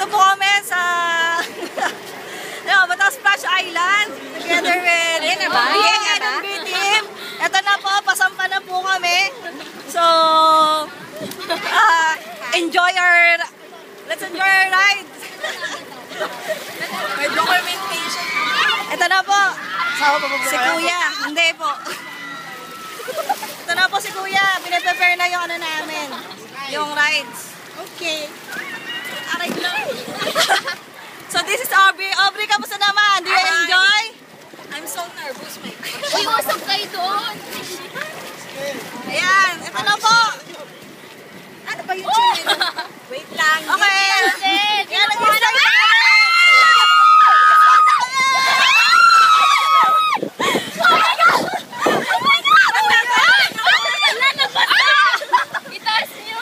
Nandito po kami sa Bato Splash Island together with NB team. Ito na po, pasampa na po kami. So, let's enjoy our ride. May documentation. Ito na po, si Kuya. Hindi po. Ito na po si Kuya. Pinaprepare na yung ano namin. Yung rides. Okay. Aray lang. So this is Aubrey. Aubrey, kamusta naman? Do you enjoy? I'm so nervous, my God. Uy, usap kayo doon. Ayan, ito na po. Ano ba yung channel? Wait lang. Okay. Ayan, nag-start na. Itaas niyo.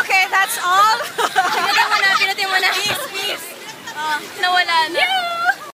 Okay, that's all. Pinutin mo na. Peace. Nawala na.